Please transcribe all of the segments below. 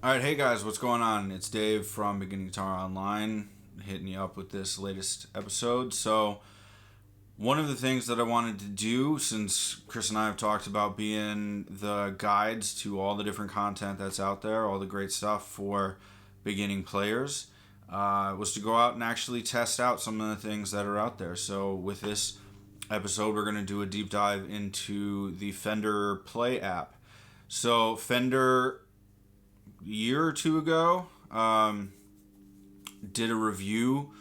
All right, hey guys, what's going on? It's Dave from Beginning Guitar Online, hitting you up with this latest episode. So, one of the things that I wanted to do, since Chris and I have talked about being the guides to all the different content that's out there, all the great stuff for beginning players, was to go out and actually test out some of the things that are out there. So, with this episode, we're going to do a deep dive into the Fender Play app. So, Fender year or two ago, did a review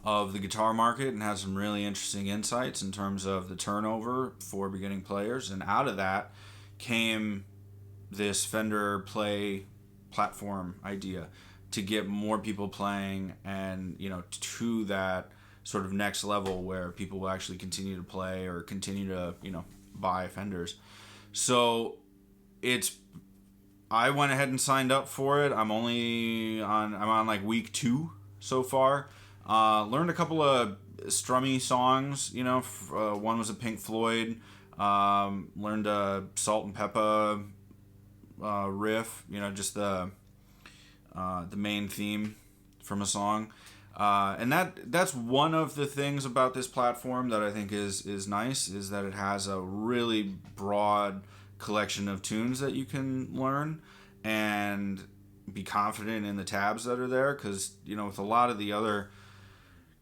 of the guitar market and had some really interesting insights in terms of the turnover for beginning players. And out of that came this Fender Play platform idea to get more people playing and, to that sort of next level where people will actually continue to play or continue to, buy Fenders. So it's I went ahead and signed up for it. I'm on like week 2 so far. Learned a couple of strummy songs. One was a Pink Floyd. Learned a Salt and Pepper riff. Just the main theme from a song. And that's one of the things about this platform that I think is nice, is that it has a really broad collection of tunes that you can learn and be confident in the tabs that are there, because with a lot of the other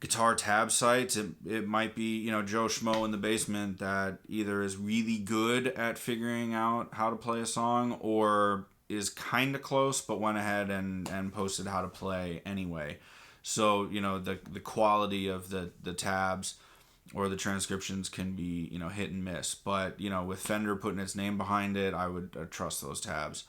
guitar tab sites, it might be Joe Schmo in the basement that either is really good at figuring out how to play a song or is kind of close but went ahead and posted how to play anyway. So the quality of the tabs or the transcriptions can be hit and miss, but with Fender putting its name behind it, I would trust those tabs.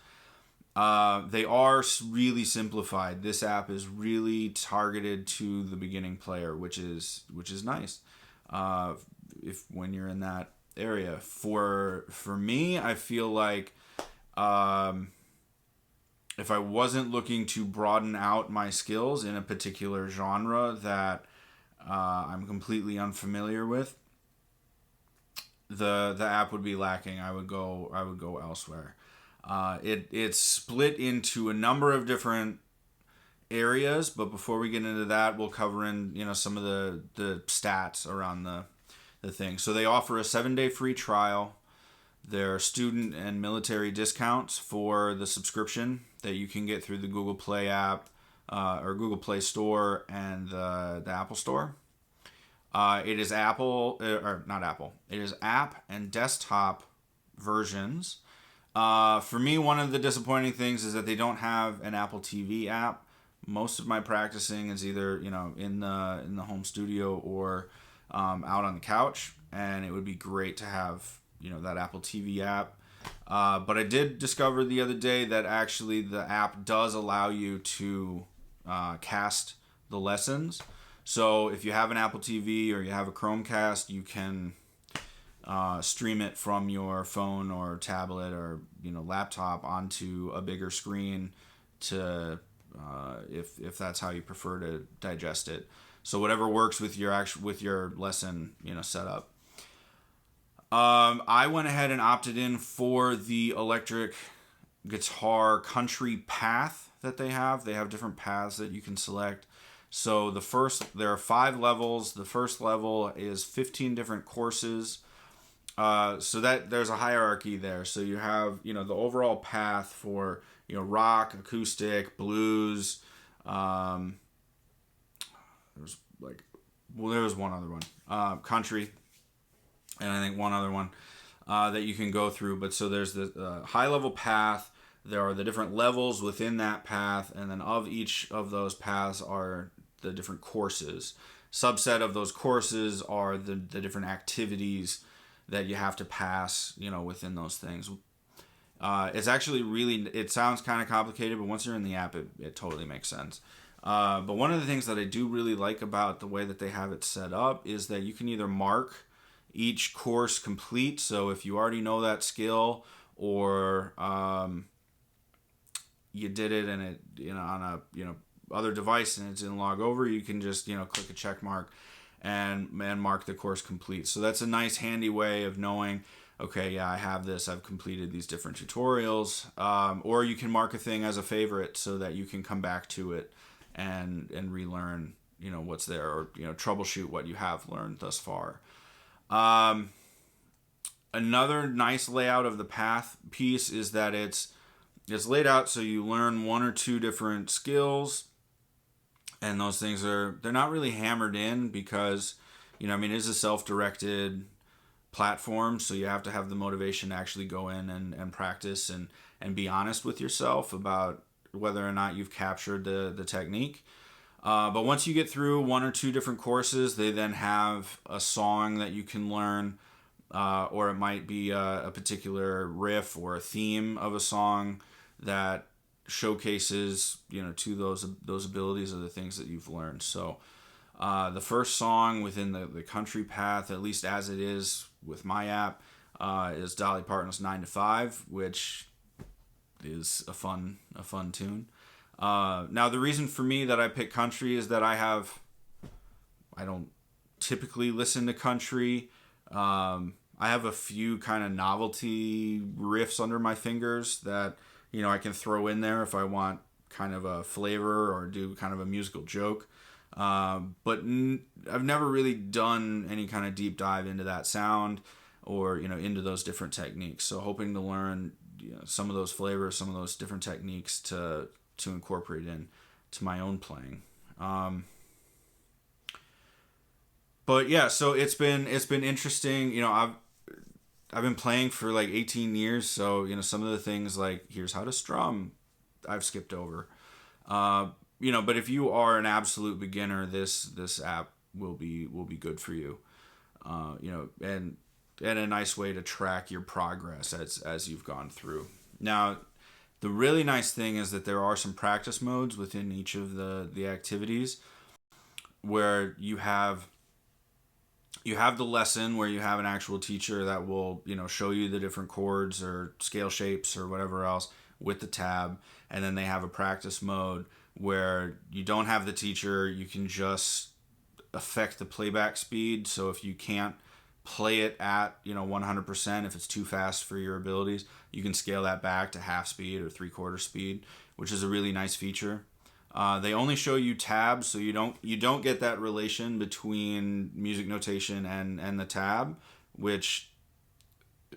They are really simplified. This app is really targeted to the beginning player, which is nice. If when you're in that area, for me, I feel like if I wasn't looking to broaden out my skills in a particular genre that I'm completely unfamiliar with, the app would be lacking. I would go elsewhere. It's split into a number of different areas, but before we get into that, we'll cover in some of the stats around the thing. So they offer a 7-day free trial. There are student and military discounts for the subscription that you can get through the Google Play app or Google Play Store and the Apple Store. It is Apple, or not Apple. It is app and desktop versions. For me, one of the disappointing things is that they don't have an Apple TV app. Most of my practicing is either in the home studio or out on the couch, and it would be great to have that Apple TV app. But I did discover the other day that actually the app does allow you to cast the lessons. So if you have an Apple TV or you have a Chromecast, you can stream it from your phone or tablet or laptop onto a bigger screen to if that's how you prefer to digest it. So whatever works with your lesson setup. I went ahead and opted in for the electric guitar country path that they have. They have different paths that you can select. So there are 5 levels. The first level is 15 different courses. So that there's a hierarchy there. So you have the overall path for rock, acoustic, blues. There was one other one, country, and I think one other one that you can go through. But so there's the high level path. There are the different levels within that path, and then of each of those paths are the different courses. Subset of those courses are the different activities that you have to pass, within those things. It's actually it sounds kind of complicated, but once you're in the app, it totally makes sense. But one of the things that I do really like about the way that they have it set up is that you can either mark each course complete. So if you already know that skill, or you did it and it on a other device and it didn't log over, you can just click a check mark and mark the course complete. So that's a nice handy way of knowing, okay, yeah, I have this, I've completed these different tutorials. Or you can mark a thing as a favorite so that you can come back to it and relearn, what's there, or, troubleshoot what you have learned thus far. Another nice layout of the path piece is that it's laid out so you learn one or two different skills, and those things they're not really hammered in because, it is a self-directed platform, so you have to have the motivation to actually go in and practice and be honest with yourself about whether or not you've captured the technique. But once you get through one or two different courses, they then have a song that you can learn, or it might be a particular riff or a theme of a song that showcases, to those abilities or the things that you've learned. So the first song within the country path, at least as it is with my app, is Dolly Parton's 9 to 5, which is a fun tune. Now, the reason for me that I pick country is that I don't typically listen to country. I have a few kind of novelty riffs under my fingers that, I can throw in there if I want kind of a flavor or do kind of a musical joke. But I've never really done any kind of deep dive into that sound or, into those different techniques. So hoping to learn, some of those flavors, some of those different techniques to incorporate in to my own playing. But yeah, so it's been interesting. I've been playing for like 18 years, so some of the things like here's how to strum, I've skipped over. But if you are an absolute beginner, this app will be good for you. And a nice way to track your progress as you've gone through. Now, the really nice thing is that there are some practice modes within each of the activities where you have the lesson where you have an actual teacher that will, show you the different chords or scale shapes or whatever else with the tab. And then they have a practice mode where you don't have the teacher, you can just affect the playback speed. So if you can't play it at 100%, if it's too fast for your abilities, you can scale that back to half speed or 3/4 speed, which is a really nice feature. They only show you tabs, so you don't get that relation between music notation and the tab, which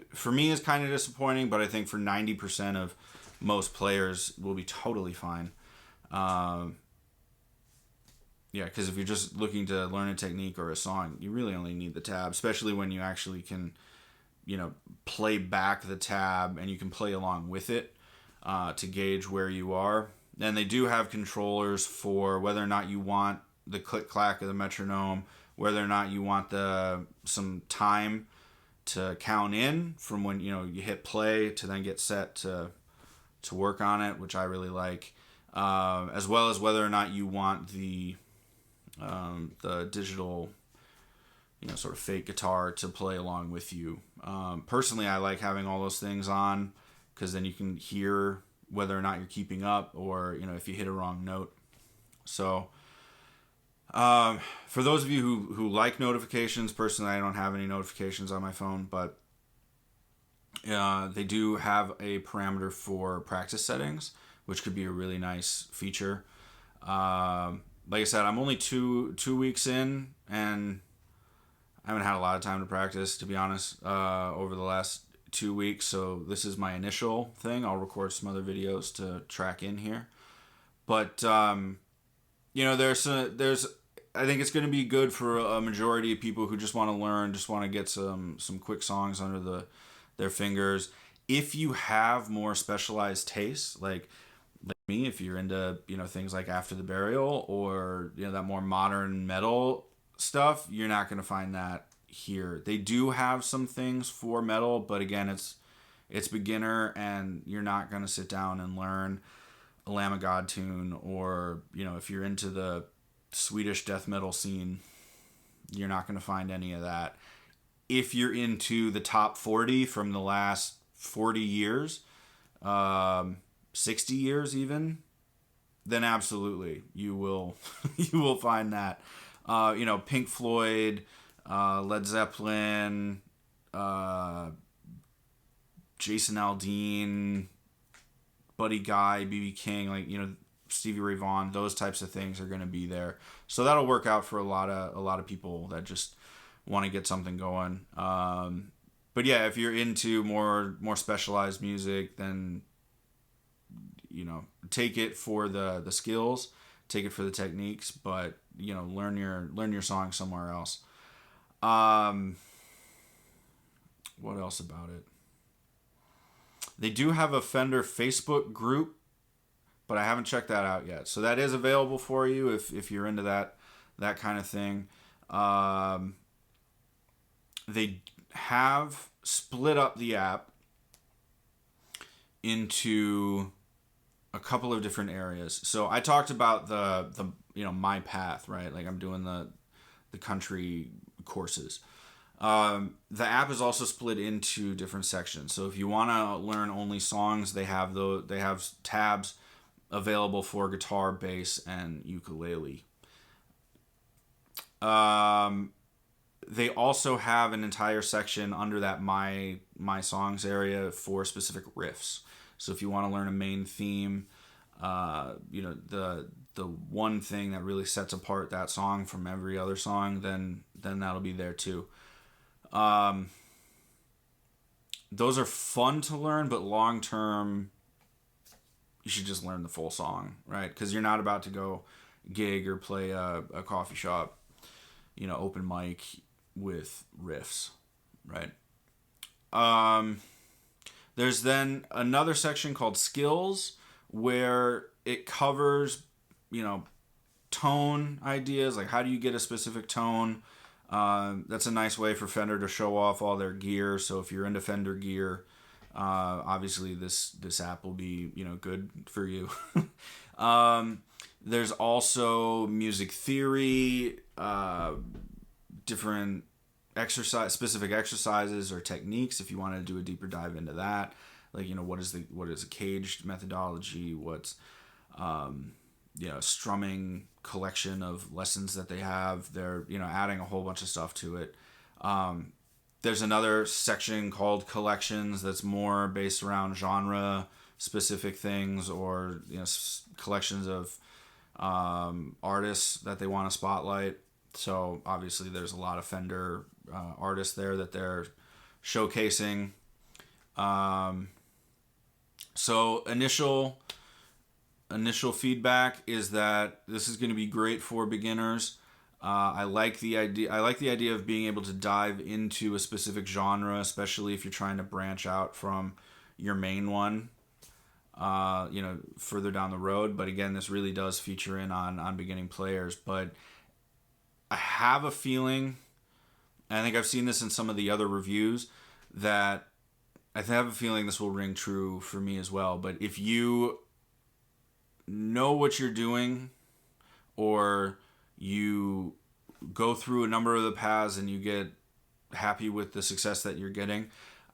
for me is kind of disappointing, but I think for 90% of most players will be totally fine. Yeah, because if you're just looking to learn a technique or a song, you really only need the tab, especially when you actually can, play back the tab and you can play along with it to gauge where you are. And they do have controllers for whether or not you want the click-clack of the metronome, whether or not you want some time to count in from when, you hit play to then get set to work on it, which I really like. As well as whether or not you want the digital, sort of fake guitar to play along with you. Personally, I like having all those things on because then you can hear whether or not you're keeping up or, if you hit a wrong note. So for those of you who like notifications, personally, I don't have any notifications on my phone, but they do have a parameter for practice settings, which could be a really nice feature. Like I said, I'm only two weeks in, and I haven't had a lot of time to practice, to be honest, over the last 2 weeks. So this is my initial thing. I'll record some other videos to track in here. But, there's I think it's going to be good for a majority of people who just want to learn, just want to get some quick songs under their fingers. If you have more specialized tastes, like me, if you're into things like After the Burial or that more modern metal stuff, you're not going to find that here. They do have some things for metal, but again, it's beginner, and you're not going to sit down and learn a Lamb of God tune, or if you're into the Swedish death metal scene, you're not going to find any of that. If you're into the top 40 from the last 40 years, 60 years even, then absolutely you will find that. Pink Floyd, Led Zeppelin, Jason Aldean, Buddy Guy, BB King, like, you know, Stevie Ray Vaughan, those types of things are going to be there. So that'll work out for a lot of people that just want to get something going. But yeah, if you're into more specialized music, then, you know, take it for the skills, take it for the techniques, but, you know, learn your song somewhere else. What else about it? They do have a Fender Facebook group, but I haven't checked that out yet. So that is available for you if you're into that kind of thing. They have split up the app into a couple of different areas. So I talked about the you know, my path, right? Like I'm doing the country courses. The app is also split into different sections. So if you want to learn only songs, they have tabs available for guitar, bass, and ukulele. They also have an entire section under that my songs area for specific riffs. So if you want to learn a main theme, you know, the one thing that really sets apart that song from every other song, then that'll be there too. Those are fun to learn, but long term, you should just learn the full song, right? Because you're not about to go gig or play a coffee shop, you know, open mic with riffs, right? There's then another section called skills, where it covers, you know, tone ideas, like how do you get a specific tone. That's a nice way for Fender to show off all their gear. So if you're into Fender gear, obviously this app will be, you know, good for you. There's also music theory, different specific exercises or techniques if you want to do a deeper dive into that. Like, you know, what is a caged methodology? What's you know, strumming collection of lessons that they have. They're, you know, adding a whole bunch of stuff to it. There's another section called collections that's more based around genre specific things, or, you know, collections of artists that they want to spotlight. So obviously there's a lot of Fender artists there that they're showcasing. So initial feedback is that this is going to be great for beginners. I like the idea of being able to dive into a specific genre, especially if you're trying to branch out from your main one, you know, further down the road. But again, this really does feature in on beginning players. But I have a feeling, and I think I've seen this in some of the other reviews, that I have a feeling this will ring true for me as well. But if you know what you're doing, or you go through a number of the paths and you get happy with the success that you're getting,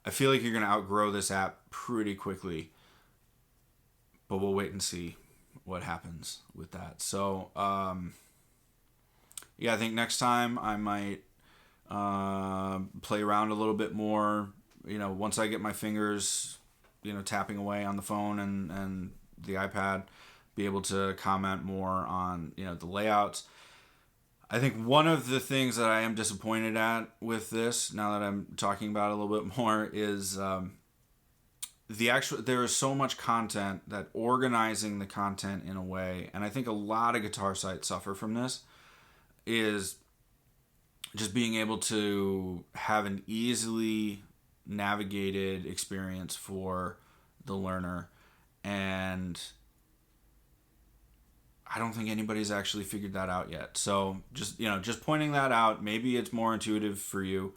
I feel like you're going to outgrow this app pretty quickly. But we'll wait and see what happens with that. So, yeah, I think next time I might play around a little bit more. You know, once I get my fingers, you know, tapping away on the phone and the iPad, be able to comment more on, you know, the layouts. I think one of the things that I am disappointed at with this, now that I'm talking about it a little bit more, is there is so much content that organizing the content in a way, and I think a lot of guitar sites suffer from this, is just being able to have an easily navigated experience for the learner. And I don't think anybody's actually figured that out yet. So just pointing that out. Maybe it's more intuitive for you.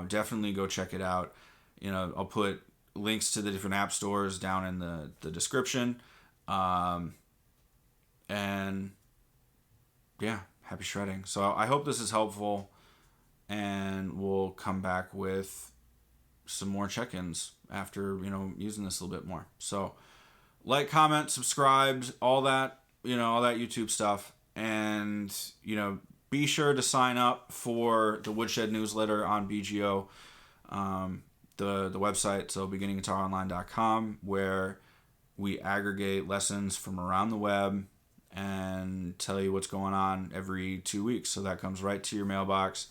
Definitely go check it out. You know, I'll put links to the different app stores down in the description. And yeah, happy shredding. So I hope this is helpful, and we'll come back with some more check-ins after, you know, using this a little bit more. So like, comment, subscribe, all that YouTube stuff. And, you know, be sure to sign up for the Woodshed newsletter on BGO. the website, so beginningguitaronline.com, where we aggregate lessons from around the web and tell you what's going on every 2 weeks. So that comes right to your mailbox.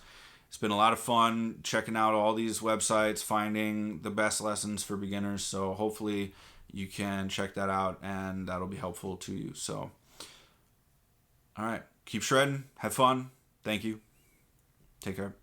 It's been a lot of fun checking out all these websites, finding the best lessons for beginners. So hopefully you can check that out, and that'll be helpful to you. So, all right, keep shredding, have fun. Thank you. Take care.